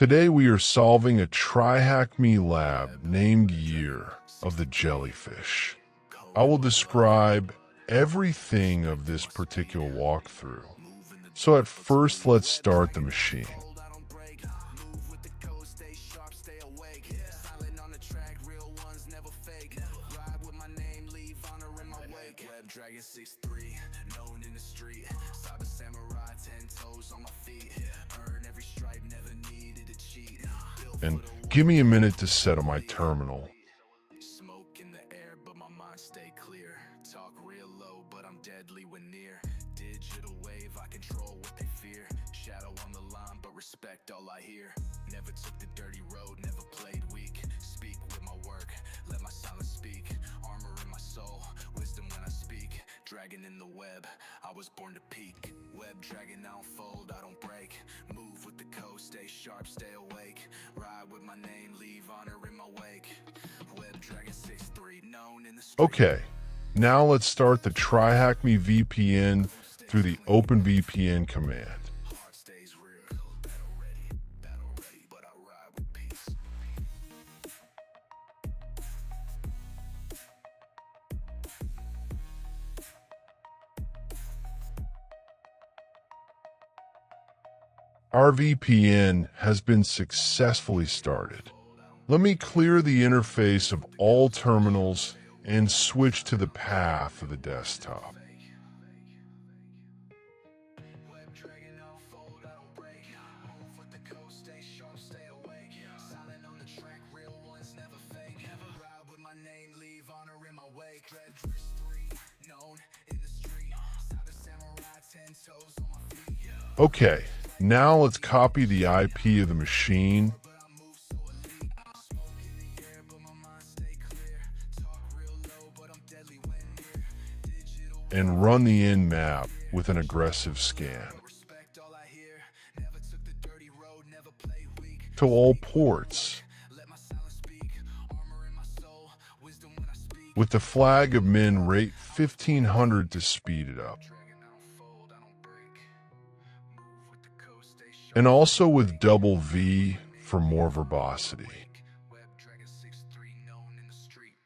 Today we are solving a TryHackMe lab named Year of the Jellyfish. I will describe everything of this particular walkthrough. So at first, let's start the machine. And give me a minute to set up my terminal. Smoke in the air, but my mind stay clear. Talk real low, but I'm deadly when near. Digital wave, I control what they fear. Shadow on the line, but respect all I hear. Never took the dirty road, never played weak. Speak with my work, let my silence speak. Armor in my soul, wisdom when I speak. Dragon in the web, I was born to peak. Web dragon, I don't fold, I don't break. Move with the code, stay sharp, stay awake. Ride with my name, leave honor in my wake. Web dragon 6'3", known in the street. Okay, now let's start the TryHackMe VPN through the OpenVPN command. Heart stays real, battle ready, but I ride with peace. Our VPN has been successfully started. Let me clear the interface of all terminals and switch to the path of the desktop. Web dragon, I don't fold, I don't break. Move with the code, stay sharp, stay awake. Silent on the track, real ones never fake. Ride with my name, leave honor in my wake. Red dress 3, known in the street. Cyber samurai, 10 toes on my feet. Okay, now let's copy the IP of the machine But I move so elite. Smoke in the air, but my mind stay clear. Talk real low, but I'm deadly when near. Digital and run the Nmap with an aggressive scan respect all I hear. Never took the dirty road, never played weak. to all ports Let my silence speak. Armor in my soul, wisdom when I speak. with the flag of min rate 1500 to speed it up. Dragon, I don't fold, I don't break. Move with the code, stay sharp. And also with double V for more verbosity. Web dragon 6'3", known in the street.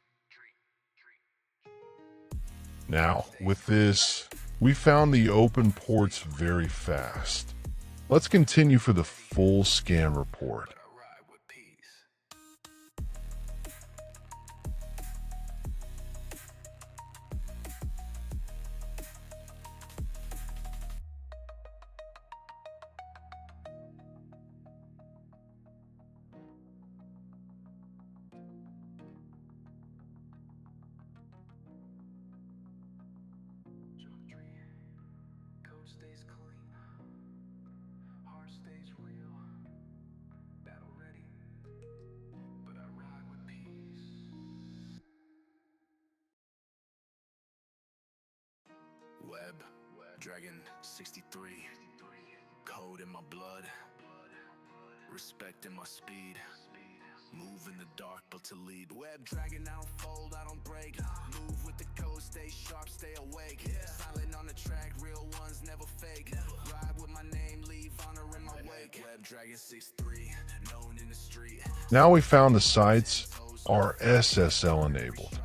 Now, with this, we found the open ports very fast. Let's continue for the full scan report. But I ride with peace. Code stays clean. Heart stays real. Battle ready. But I ride with peace. Web dragon 63. Code in my blood. Respect in my speed. Move in the dark, but to lead. Web dragon, I don't fold, I don't break. Move with the code, stay sharp, stay awake. Silent on the track, real ones never fake. Ride with my name, leave honor in my wake. Web dragon 6'3", known in the street. Now we found the sites are SSL enabled.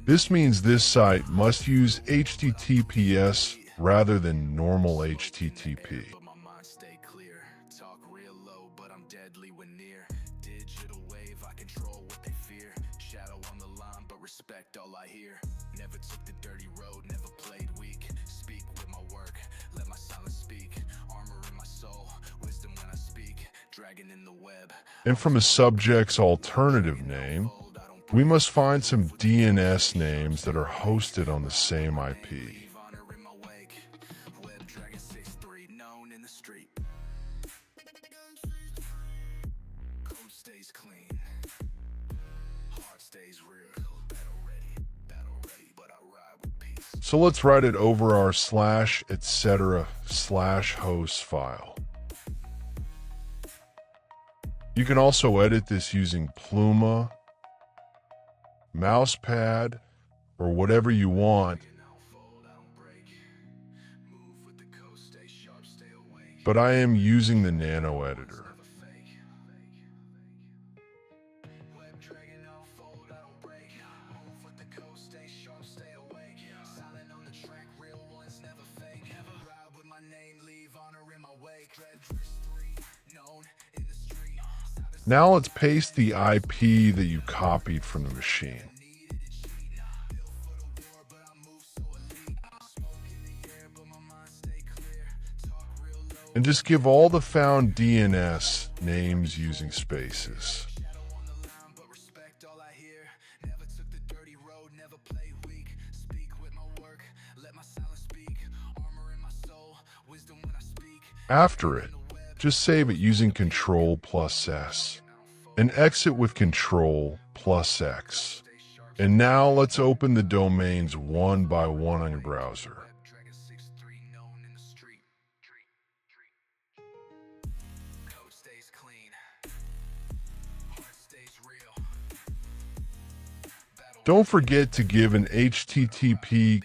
This means this site must use HTTPS rather than normal HTTP. But my mind stay clear. Talk real low, but I'm deadly when near. Digital wave, I control what they fear. Shadow on the line, but respect all I hear. Never took the dirty road, never played weak. Speak with my work, let my silence speak. Armor in my soul, wisdom when I speak. Dragon in the web. And from a subject's alternative name, Fold, I don't we must find some DNS names that are hosted on the same IP. leave honor in my wake. Web dragon 6'3", known in the street. Code stays clean. Heart stays real. Battle ready, but I ride with peace. So let's write it over our /etc/host file. You can also edit this using Pluma, Mousepad, or whatever you want, but I am using the Nano editor. Now let's paste the IP that you copied from the machine. And just give all the found DNS names using spaces. After it, just save it using Ctrl+S and exit with Ctrl+X. And now let's open the domains one by one on your browser. Don't forget to give an http://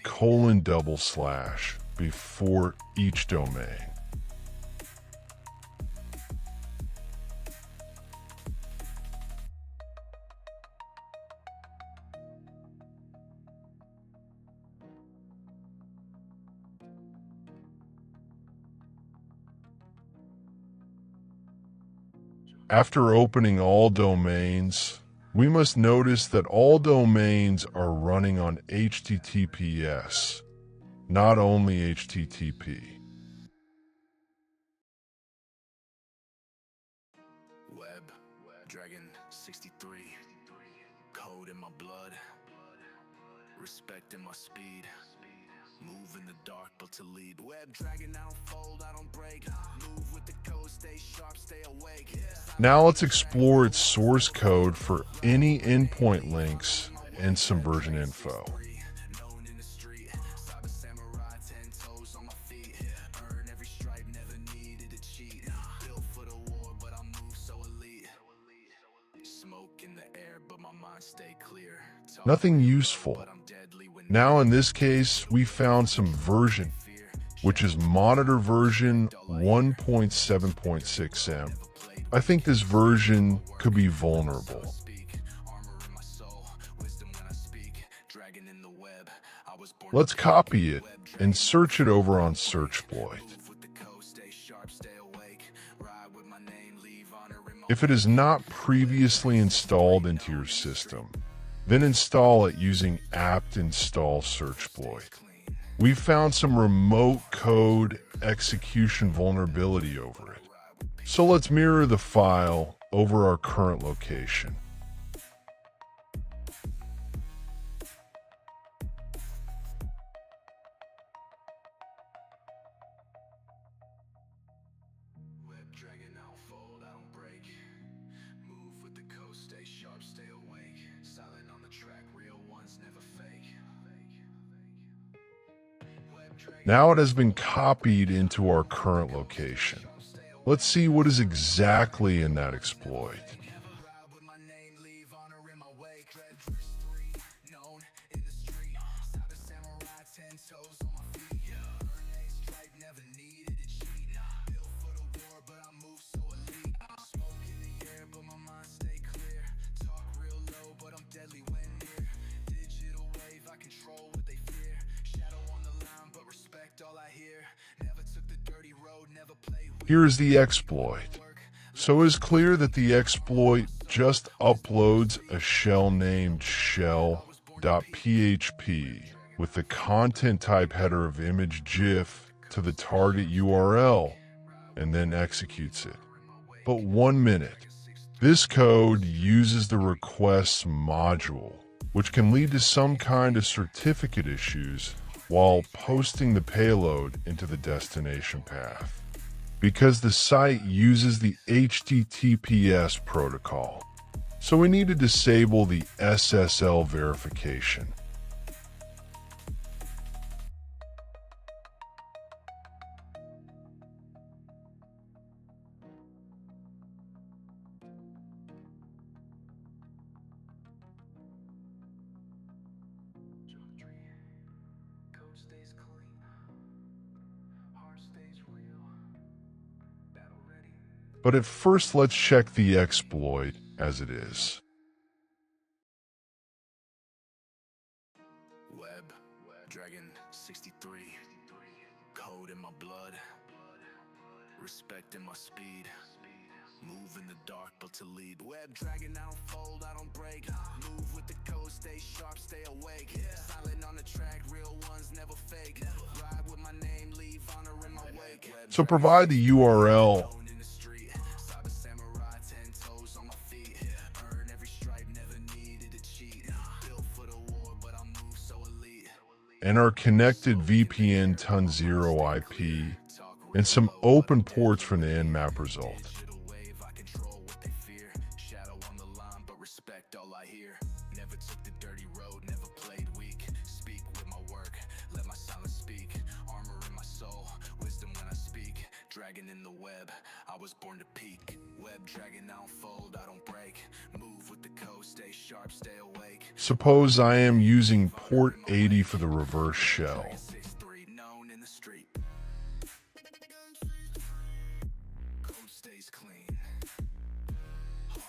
before each domain. After opening all domains, we must notice that all domains are running on HTTPS, not only HTTP. Web, Dragon 63, code in my blood, respect in my speed, move in the dark but to lead. Web Dragon, I don't fold, I don't break, move with the code, stay sharp, stay awake. Now let's explore its source code for any endpoint links and some version info. Known in the street, cyber samurai, 10 toes on my feet, earn every stripe, never needed to cheat, built for the war but I move so elite, smoke in the air but my mind stay clear. Nothing useful. Now in this case, we found some version, which is monitor version 1.7.6M. I think this version could be vulnerable. Let's copy it and search it over on Searchploit. If it is not previously installed into your system, then install it using apt install Searchploit. We found some remote code execution vulnerability over it. So let's mirror the file over our current location. Dragon, I don't fold, I don't break. Move with the code, stay sharp, stay awake. Silent on the track, real ones never fake. Now it has been copied into our current location. Let's see what is exactly in that exploit. Here's the exploit. So it's clear that the exploit just uploads a shell named shell.php with the content type header of image GIF to the target URL and then executes it. But 1 minute. This code uses the requests module, which can lead to some kind of certificate issues while posting the payload into the destination path, because the site uses the HTTPS protocol. So we need to disable the SSL verification. Code stays clean, heart stays real, battle ready. But at first, let's check the exploit as it is. Web, Dragon 63, code in my blood, respect in my speed, Move in the dark, but to lead. Web dragging, I don't fold, I don't break. Move with the code, stay sharp, stay awake. Silent on the track, real ones never fake. Ride with my name, leave honor in my wake. So provide the URL. In the street, cyber samurai, 10 toes on my feet. Earn every stripe, never needed to cheat. Built for the war, but I move so elite. And our connected VPN ton 0 IP and some open ports from the Nmap result. Digital wave, I control what they fear. Shadow on the line, but respect all I hear. Never took the dirty road, never played weak. Speak with my work, let my silence speak. Armor in my soul, wisdom when I speak. Dragon in the web, I was born to peak. Web dragon, I don't fold, I don't break. Move with the code, stay sharp, stay awake. Suppose I am using port 80 for the reverse shell. 6'3", known in the street. Code stays clean.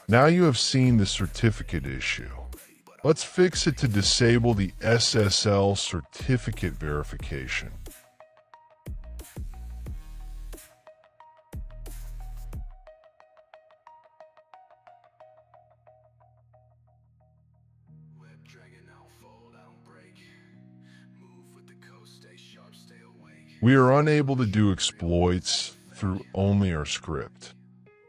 Now you have seen the certificate issue. Let's fix it to disable the SSL certificate verification. Web dragon, I don't fold, I don't break. Move with the code, stay sharp, stay awake. We are unable to do exploits through only our script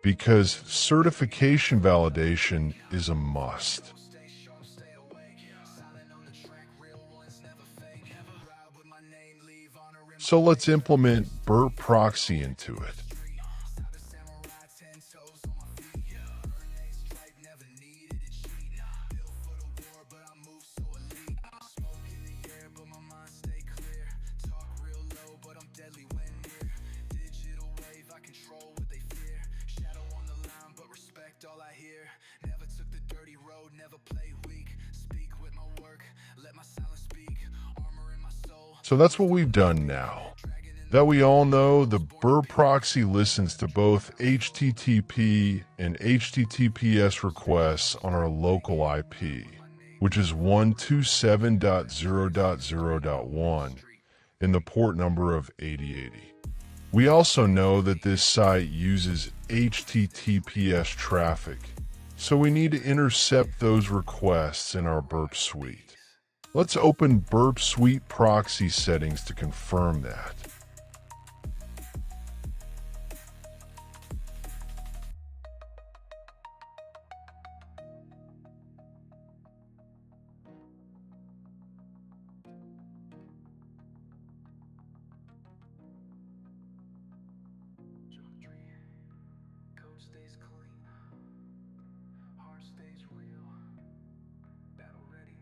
because certification validation is a must. Stay sharp, stay awake. Silent on the track, real ones never fake. Ride with my name, leave honor in my So let's implement Burp proxy into it. cyber samurai, 10 toes on my feet. Earn a stripe, never needed to cheat. Built for the war, but I move so elite. Smoke in the air, but my mind stay clear. Talk real low, but I'm deadly when near. Digital wave, I control what they fear. Shadow on the line, but respect all I hear. Never took the dirty road, never play weak. Speak with my work, let my silence speak. Armor in my soul. So that's what we've done now. That we all know, the Burp proxy listens to both HTTP and HTTPS requests on our local IP, which is 127.0.0.1 in the port number of 8080. We also know that this site uses HTTPS traffic, so we need to intercept those requests in our Burp suite. Let's open Burp Suite proxy settings to confirm that. Code stays clean, heart stays real. Battle ready,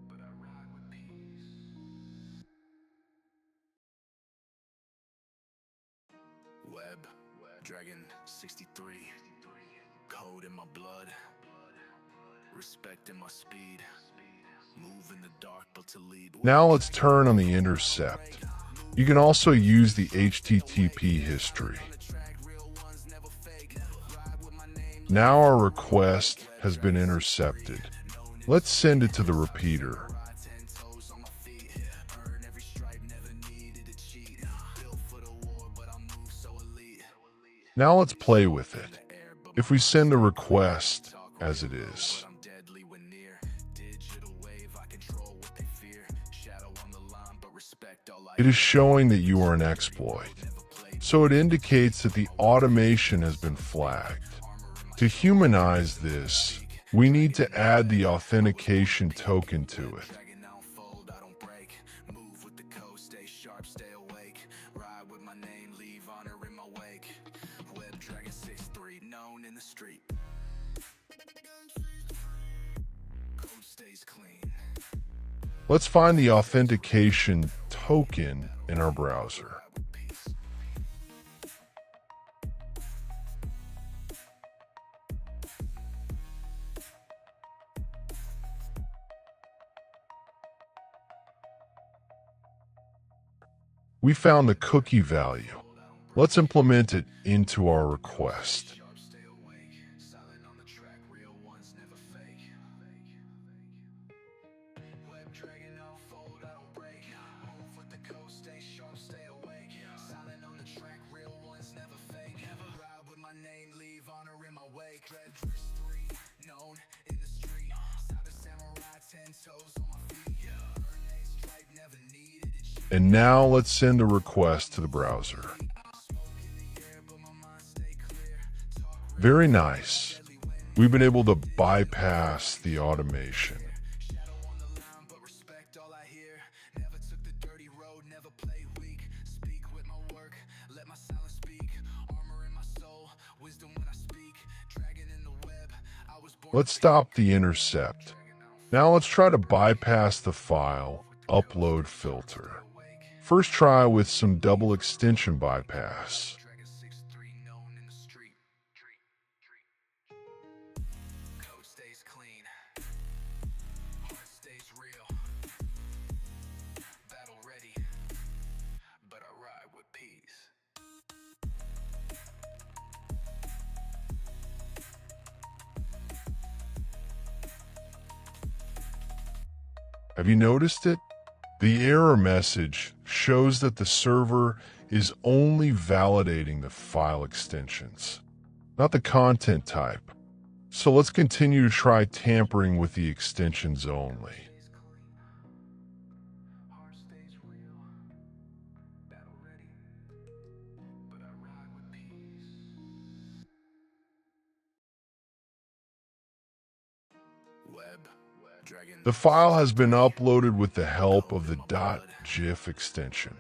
but I ride with peace. Web, Dragon 63. Code in my blood, respect in my speed. Move in the dark, but to lead. Now let's turn on the intercept. You can also use the HTTP history. Now our request has been intercepted. Let's send it to the repeater. Now let's play with it. If we send a request as it is, I'm deadly when near. Digital wave, I control what they fear. Shadow on the line, but respect all I it is showing that you are an exploit. So it indicates that the automation has been flagged. To humanize this, we need to add the authentication token to it. Dragon, I don't fold, I don't break. Move with the code, stay sharp, stay awake. Ride with my name, leave honor in my wake. Web Dragon 6'3", known in the street. Code stays clean. Let's find the authentication token in our browser. Ride with peace. We found the cookie value. Let's implement it into our request. Sharp, stay awake. Silent on the track, real ones never fake. Web dragon, I don't fold, I don't break. Move with the code, stay sharp, stay awake. Silent on the track, real ones never fake. Ride with my name, And now let's send a request to the browser. Very nice. We've been able to bypass the automation. Let's stop the intercept. Now let's try to bypass the file upload filter. First try with some double extension bypass. Have you noticed it? The error message shows that the server is only validating the file extensions, not the content type. So let's continue to try tampering with the extensions only. The file has been uploaded with the help of the .gif extension.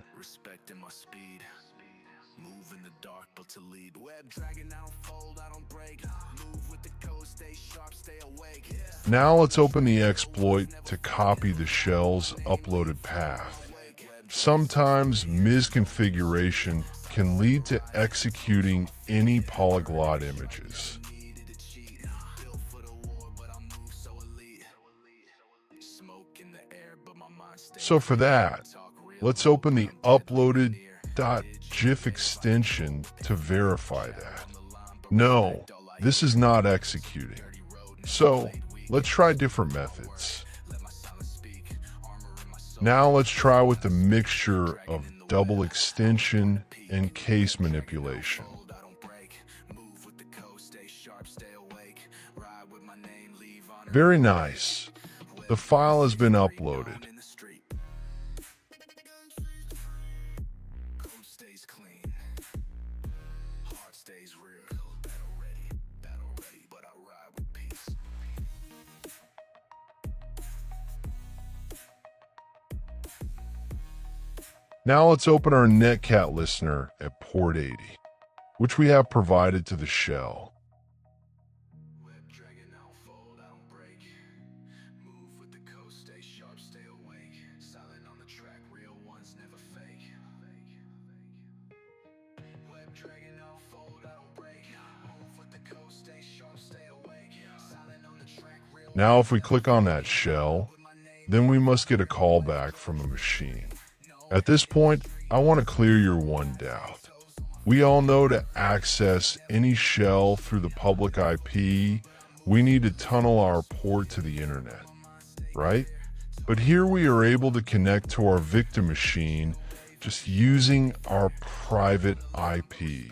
Now let's open the exploit to copy the shell's uploaded path. Sometimes misconfiguration can lead to executing any polyglot images. So for that, let's open the uploaded .gif extension to verify that. No, this is not executing. So let's try different methods. Now let's try with the mixture of double extension and case manipulation. Very nice. The file has been uploaded. Now let's open our netcat listener at port 80, which we have provided to the shell. Now if we click on that shell, then we must get a callback from a machine. At this point, I want to clear your one doubt. We all know to access any shell through the public IP, we need to tunnel our port to the internet, right? But here we are able to connect to our victim machine just using our private IP.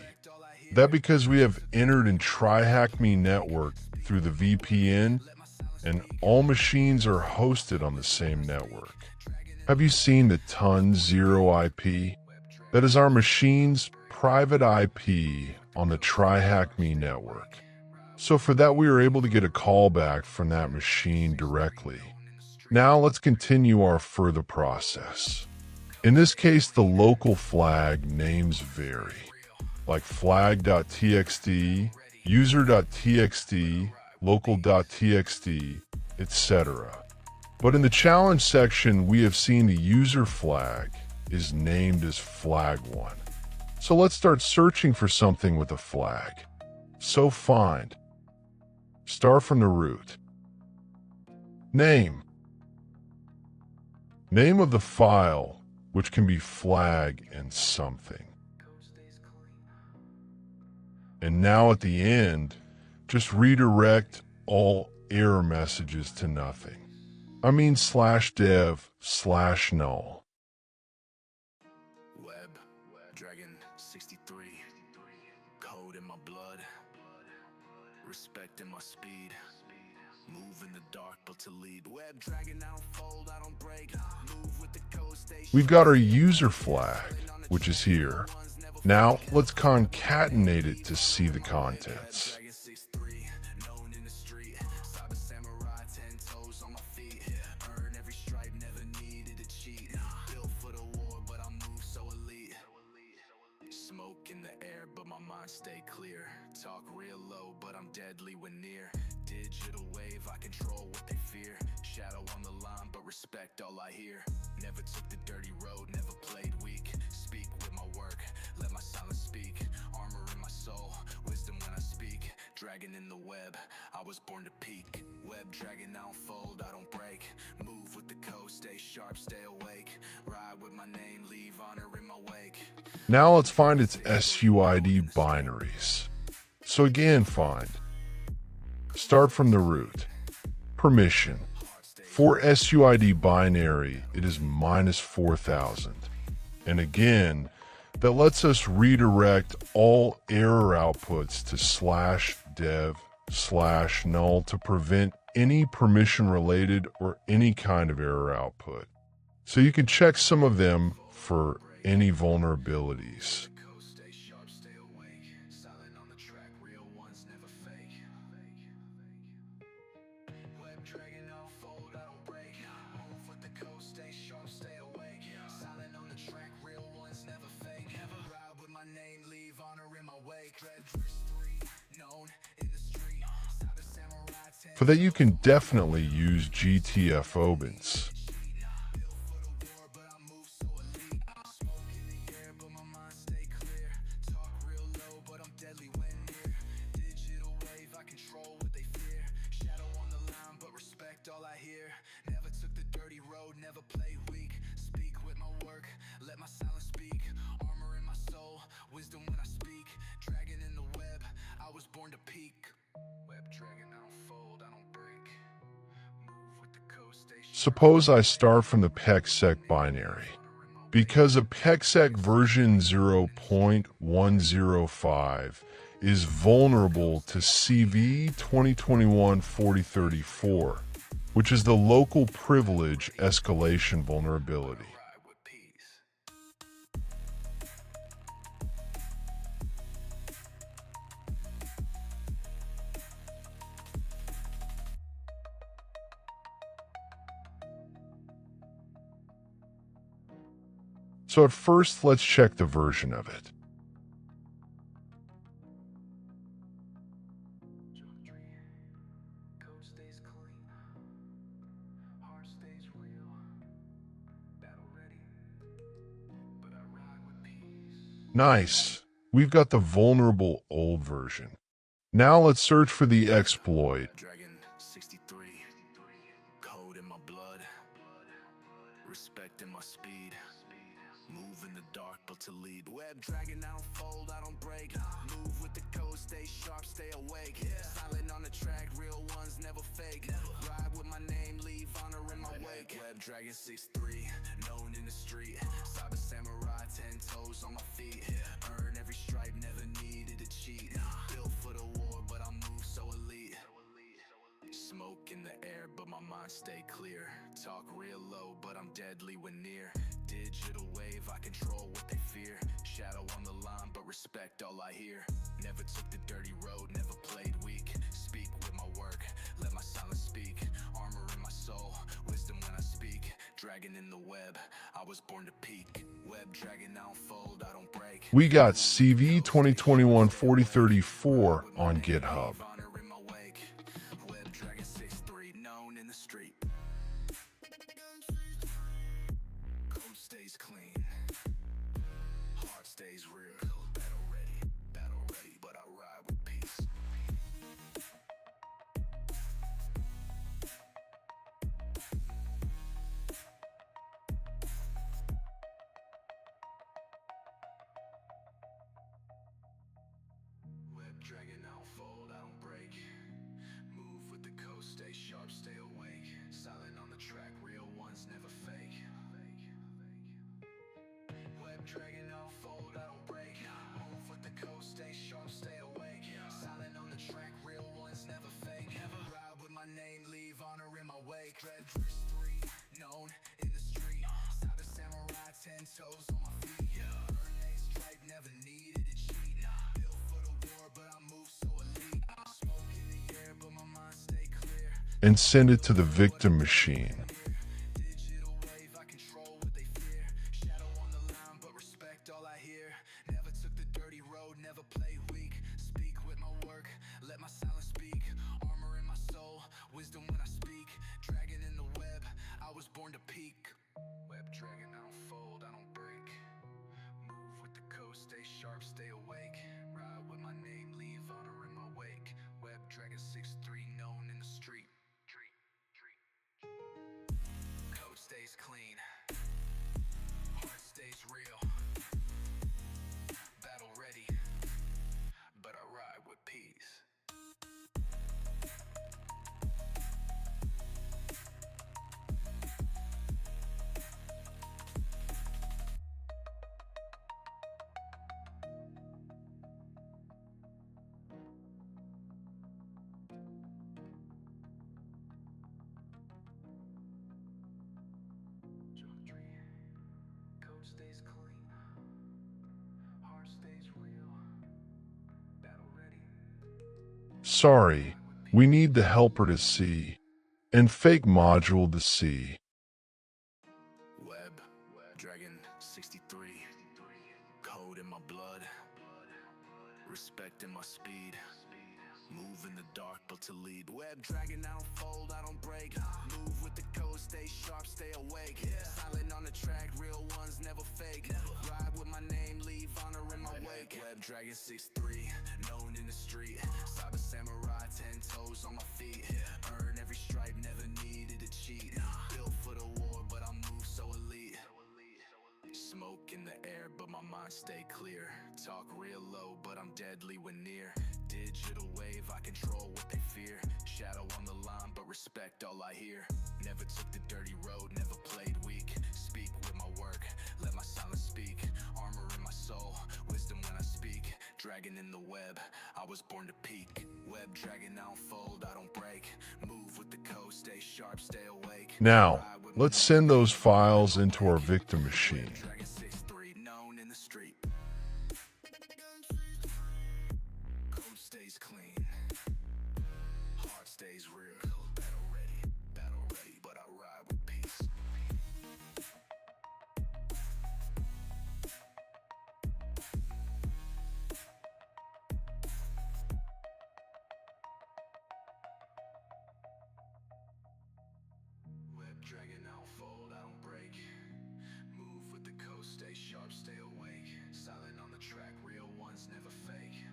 That because we have entered in TryHackMe network through the VPN, and all machines are hosted on the same network. Have you seen the ton0 IP? That is our machine's private IP on the TryHackMe network. So for that, we are able to get a callback from that machine directly. Now let's continue our further process. In this case, the local flag names vary, like flag.txt, user.txt, local.txt, etc. But in the challenge section, we have seen the user flag is named as flag1. So let's start searching for something with a flag. So find. Start from the root. Name. Name of the file, which can be flag and something. And now at the end, just redirect all error messages to nothing. I mean /dev/null. Web, Dragon 63, code in my blood, respect in my speed, moving in the dark, but to lead. Web dragging, I don't fold, I don't break. Move with the code, stay We've got our user flag, which is here. Now let's concatenate it to see the contents. Smoke in the air, but my mind stay clear. Talk real low, but I'm deadly when near. Digital wave, I control what they fear. Shadow on the line, but respect all I hear. Never took the dirty road, never played weak. Speak with my work, let my silence speak. Armor in my soul, wisdom when I speak. Dragon in the web, I was born to peak. Web dragon, I don't fold, I don't break. Move with the code, stay sharp, stay awake. Ride with my name, leave honor in my wake. Now let's find its SUID binaries. So again, start from the root. Permission. For SUID binary, it is -4000. And again, that lets us redirect all error outputs to /dev/null to prevent any permission-related or any kind of error output. So you can check some of them for any vulnerabilities. For that, you can definitely use GTF opens. All I hear, never took the dirty road, never played weak. Speak with my work, let my silence speak. Armor in my soul, wisdom when I speak. Dragon in the web, I was born to peak. Web dragon, I don't fold, I don't break. Move with the code, stay sharp. Suppose I start from the PECSEC binary. Because a PECSEC version 0.105 is vulnerable to CV 2021-4034, which is the local privilege escalation vulnerability. So at first, let's check the version of it. Nice. We've got the vulnerable old version. Now let's search for the exploit. Dragon 63, code in my blood, respect in my speed. Move in the dark, but to lead. Web dragon, I don't fold, I don't break. Move with the code, stay sharp, stay awake. Silent on the track, real ones never fake. Ride with my name, leave honor in my wake. Web dragon 63, known in the street. Cyber samurai, 10 toes on my feet. Earn every stripe, never needed to cheat. Built for the war, but I move so elite. Smoke in the air, but my mind stay clear. Talk real low, but I'm deadly when near. Digital wave, I control what they fear. Shadow on the line, but respect all I hear. Never took the dirty road, never played weak. Speak with my work, let my silence speak. Armor in my soul, wisdom when I speak. Dragon in the web, I was born to peak. Web dragon, I don't fold, I don't break. We got CV 2021-4034 on GitHub. Web dragon 63, known in the street. Code stays clean, heart stays real. Battle ready, but I ride with peace. Web dragon, I don't fold, I don't break. Known in the street, stop a samurai, 10 toes on my feet. Earn stripe, never needed to cheat. Built for the war, but I move so elite. Smoke in the air, but my mind stay clear. and send it to the victim machine. Digital wave, I control what they fear. Shadow on the line, but respect all I hear. Never took the dirty road, never played weak. Speak with my work, let my silence speak. Armor in my soul, wisdom when I speak. Dragon in the web, I was born to peak. Web dragon, I don't fold, I don't break. Move with the coast, stay sharp, stay awake. Ride with my name, leave honor in my wake. Web dragon 6'3", known in the street. Code stays clean, heart stays real. Battle ready, but I ride with peace. Geometry, code stays clean, heart stays real. Battle ready. Sorry, we need the helper to see, and fake module to see. Web, Dragon 63. Code in my blood, respect in my speed. Move in the dark, but to lead. Web dragon, I don't fold, I don't break. Move with the code, stay sharp, stay awake. Silent on the track, real ones never fake. Ride with my name, leave honor in my wake. Web dragon 6'3", known in the street. Cyber samurai, 10 toes on my feet. Earn every stripe, never needed to cheat. Built for the war, but I move so elite. Smoke in the air, but my mind stay clear. Talk real low, but I'm deadly when near. Digital wave, I control what they fear. Shadow on the line, but respect all I hear. Never took the dirty road, never played weak. Speak with my work, let my silence speak. Armor in my soul, wisdom when I speak. Dragon in the web, I was born to peak. Web dragon, I don't fold, I don't break. Move with the code, stay sharp, stay awake. Now, let's send those files into our victim machine. Dragon 6'3", known in the street. Code stays clean, heart stays real. Battle ready, but I ride with peace. Web dragon, I don't fold, I don't break. Move with the coast, stay sharp, stay awake. Silent on the track, real ones never fake.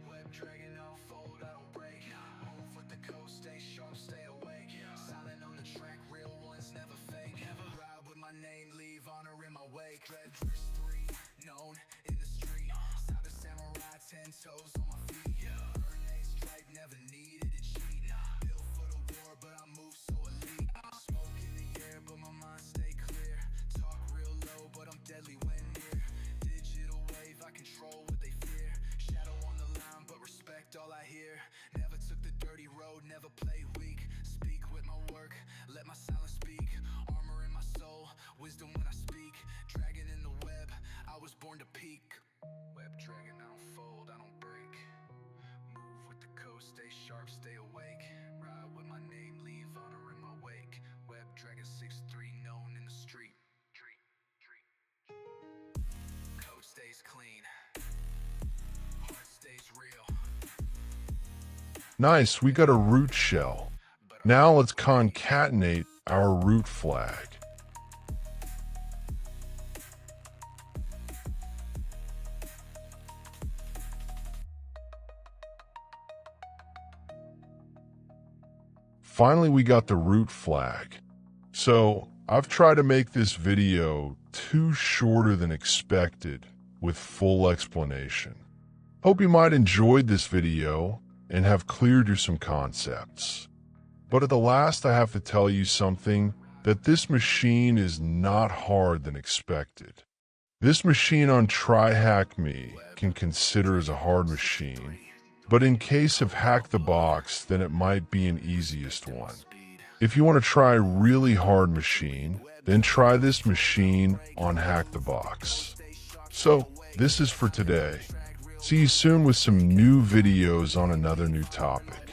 Web dragon, I don't fold, I don't break. Move with the coast, stay sharp, stay awake. Silent on the track, real ones never fake. Ride with my name, leave honor in my wake. Dread verse 3, known in the street. Cyber samurai, 10 toes on my feet. Earn stripe, never needed to cheat. Built for the war, but I move so elite. Smoke in the air, but my mind stay clear. Talk real low, but I'm deadly when near. Digital wave, I control what they fear. Shadow on the line, but respect all I hear. Never took the dirty road, never played weak. Speak with my work, let my silence speak. Armor in my soul, wisdom when I speak. Dragon in the web, I was born to peak. Web dragon, I don't fold, I don't break. Move with the coast, stay sharp, stay awake. Ride with my name, leave honor in my wake. Web dragon 6'3", known in the street. Code stays clean, heart stays real. Nice, we got a root shell. Now let's concatenate our root flag. Finally, we got the root flag. So, I've tried to make this video too shorter than expected with full explanation. Hope you might enjoyed this video and have cleared you some concepts. But at the last, I have to tell you something, that this machine is not hard than expected. This machine on TryHackMe can consider as a hard machine, But in case of Hack the Box, then it might be an easiest one. If you want to try a really hard machine, then try this machine on Hack the Box. So, this is for today. See you soon with some new videos on another new topic.